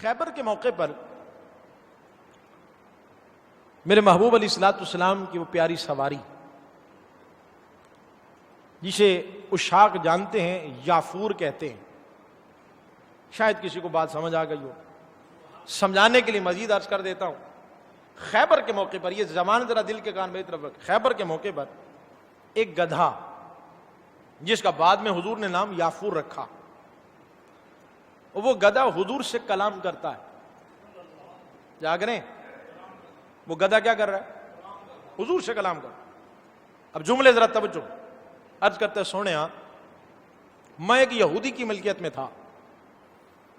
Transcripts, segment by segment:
خیبر کے موقع پر میرے محبوب علیہ الصلوۃ والسلام کی وہ پیاری سواری جسے عشاق جانتے ہیں، یافور کہتے ہیں. شاید کسی کو بات سمجھ آ گئی ہو، سمجھانے کے لیے مزید عرض کر دیتا ہوں. خیبر کے موقع پر، یہ زبان ذرا دل کے کان میری طرف رکھ، خیبر کے موقع پر ایک گدھا جس کا بعد میں حضور نے نام یافور رکھا، وہ گدھا حضور سے کلام کرتا ہے. جاگ رہے ہیں؟ وہ گدھا کیا کر رہا ہے؟ حضور سے کلام کر. اب جملے ذرا توجہ. عرض کرتے سونے میں ایک یہودی کی ملکیت میں تھا،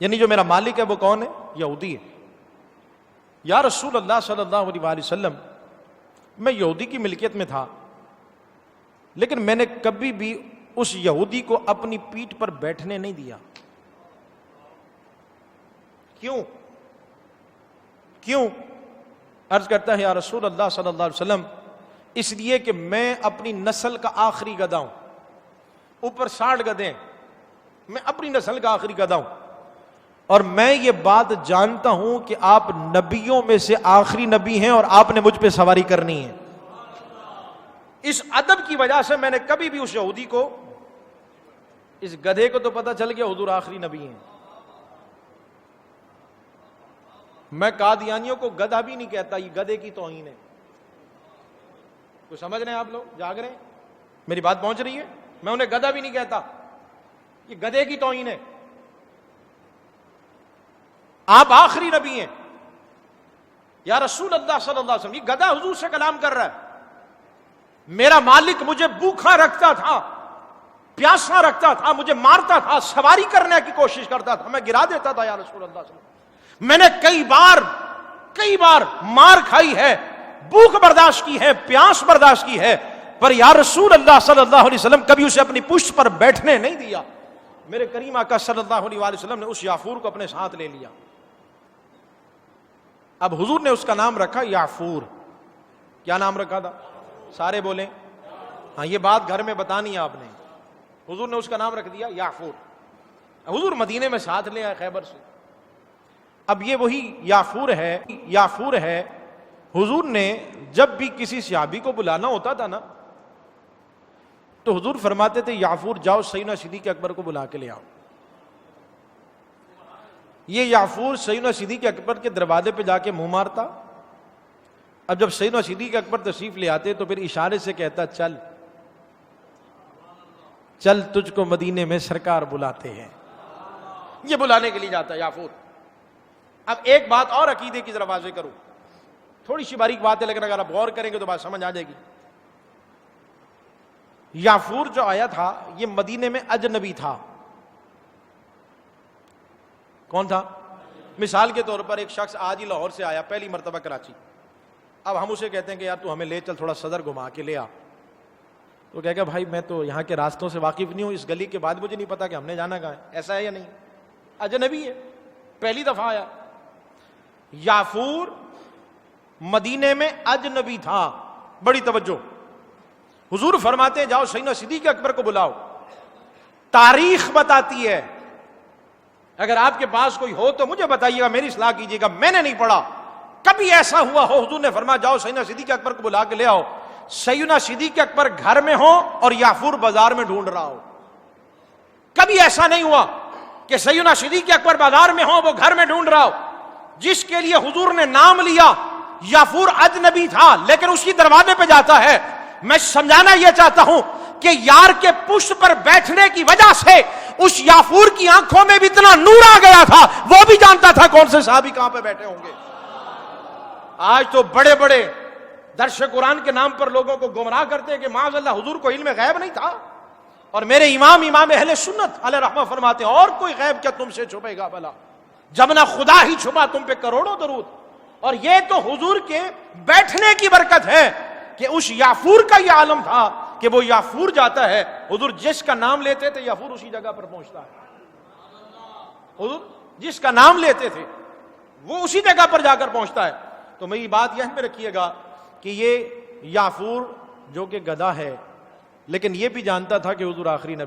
یعنی جو میرا مالک ہے وہ کون ہے؟ یہودی ہے. یا رسول اللہ صلی اللہ علیہ وآلہ وسلم، میں یہودی کی ملکیت میں تھا، لیکن میں نے کبھی بھی اس یہودی کو اپنی پیٹھ پر بیٹھنے نہیں دیا. کیوں؟ عرض کرتا ہے یا رسول اللہ صلی اللہ علیہ وسلم، اس لیے کہ میں اپنی نسل کا آخری گدھا ہوں. اوپر 60 گدھے ہیں، میں اپنی نسل کا آخری گدھا ہوں، اور میں یہ بات جانتا ہوں کہ آپ نبیوں میں سے آخری نبی ہیں اور آپ نے مجھ پہ سواری کرنی ہے. اس ادب کی وجہ سے میں نے کبھی بھی اس یہودی کو، اس گدھے کو تو پتہ چل گیا حضور آخری نبی ہیں. میں قادیانیوں کو گدھا بھی نہیں کہتا، یہ گدھے کی توہین ہے. کچھ سمجھ رہے ہیں آپ لوگ؟ جاگ رہے ہیں؟ میری بات پہنچ رہی ہے؟ میں انہیں گدھا بھی نہیں کہتا، یہ گدھے کی توہین ہے. آپ آخری نبی ہیں. یا رسول اللہ صلی اللہ علیہ وسلم، یہ گدھا حضور سے کلام کر رہا ہے. میرا مالک مجھے بھوکھا رکھتا تھا، پیاسا رکھتا تھا، مجھے مارتا تھا، سواری کرنے کی کوشش کرتا تھا، میں گرا دیتا تھا. یا رسول اللہ صلی اللہ علیہ وسلم، میں نے کئی بار مار کھائی ہے، بھوک برداشت کی ہے، پیاس برداشت کی ہے، پر یا رسول اللہ صلی اللہ علیہ وسلم کبھی اسے اپنی پشت پر بیٹھنے نہیں دیا. میرے کریم آقا صلی اللہ علیہ وسلم نے اس یافور کو اپنے ساتھ لے لیا. اب حضور نے اس کا نام رکھا یافور. کیا نام رکھا تھا؟ سارے بولیں. ہاں، یہ بات گھر میں بتانی ہے آپ نے. حضور نے اس کا نام رکھ دیا یافور. حضور مدینے میں ساتھ لے آئے خیبر سے. اب یہ وہی یافور ہے. حضور نے جب بھی کسی صحابی کو بلانا ہوتا تھا نا، تو حضور فرماتے تھے یافور جاؤ سیدنا صدیق اکبر کو بلا کے لے آؤ. یہ یافور سیدنا صدیق اکبر کے دروازے پہ جا کے منہ مارتا. اب جب سیدنا صدیق اکبر تشریف لے آتے تو پھر اشارے سے کہتا چل تجھ کو مدینے میں سرکار بلاتے ہیں. یہ بلانے کے لیے جاتا ہے یافور. اب ایک بات اور عقیدے کی ذرا واضح کروں، تھوڑی سی باریک بات ہے لیکن اگر آپ غور کریں گے تو بات سمجھ آ جائے گی. یافور جو آیا تھا یہ مدینے میں اجنبی تھا. کون تھا؟ مثال کے طور پر ایک شخص آج ہی لاہور سے آیا، پہلی مرتبہ کراچی. اب ہم اسے کہتے ہیں کہ یار تو ہمیں لے چل، تھوڑا صدر گھما کے لے آ. تو کہے گا بھائی میں تو یہاں کے راستوں سے واقف نہیں ہوں، اس گلی کے بعد مجھے نہیں پتا کہ ہم نے جانا کہاں ہے. ایسا ہے یا نہیں؟ اجنبی ہے، پہلی دفعہ آیا. یافور مدینے میں اجنبی تھا. بڑی توجہ. حضور فرماتے ہیں جاؤ سیدنا صدیق اکبر کو بلاؤ. تاریخ بتاتی ہے، اگر آپ کے پاس کوئی ہو تو مجھے بتائیے گا، میری اصلاح کیجیے گا، میں نے نہیں پڑھا کبھی ایسا ہوا ہو. حضور نے فرمایا جاؤ سیدنا صدیق اکبر کو بلا کے لے آؤ. سیدنا صدیق اکبر گھر میں ہو اور یافور بازار میں ڈھونڈ رہا ہو. کبھی ایسا نہیں ہوا کہ سیدنا صدیق اکبر بازار میں ہو وہ گھر میں ڈھونڈ رہا ہو. جس کے لیے حضور نے نام لیا یافور اجنبی تھا لیکن اس کی دروازے پہ جاتا ہے. میں سمجھانا یہ چاہتا ہوں کہ یار کے پشت پر بیٹھنے کی وجہ سے اس یافور کی آنکھوں میں بھی اتنا نور آ گیا تھا، وہ بھی جانتا تھا کون سے صحابی کہاں پہ بیٹھے ہوں گے. آج تو بڑے بڑے درس قرآن کے نام پر لوگوں کو گمراہ کرتے ہیں کہ معاذ اللہ حضور کو علم غیب نہیں تھا. اور میرے امام اہل سنت علیہ رحمہ فرماتے ہیں اور کوئی غیب کیا تم سے چھپے گا بھلا، جب نہ خدا ہی چھپا تم پہ کروڑوں درود. اور یہ تو حضور کے بیٹھنے کی برکت ہے کہ اس یافور کا یہ عالم تھا کہ وہ یافور جاتا ہے، حضور جس کا نام لیتے تھے یافور اسی جگہ پر پہنچتا ہے. حضور جس کا نام لیتے تھے وہ اسی جگہ پر جا کر پہنچتا ہے. تو میری بات یہاں پہ رکھیے گا کہ یہ یافور جو کہ گدھا ہے لیکن یہ بھی جانتا تھا کہ حضور آخری نبی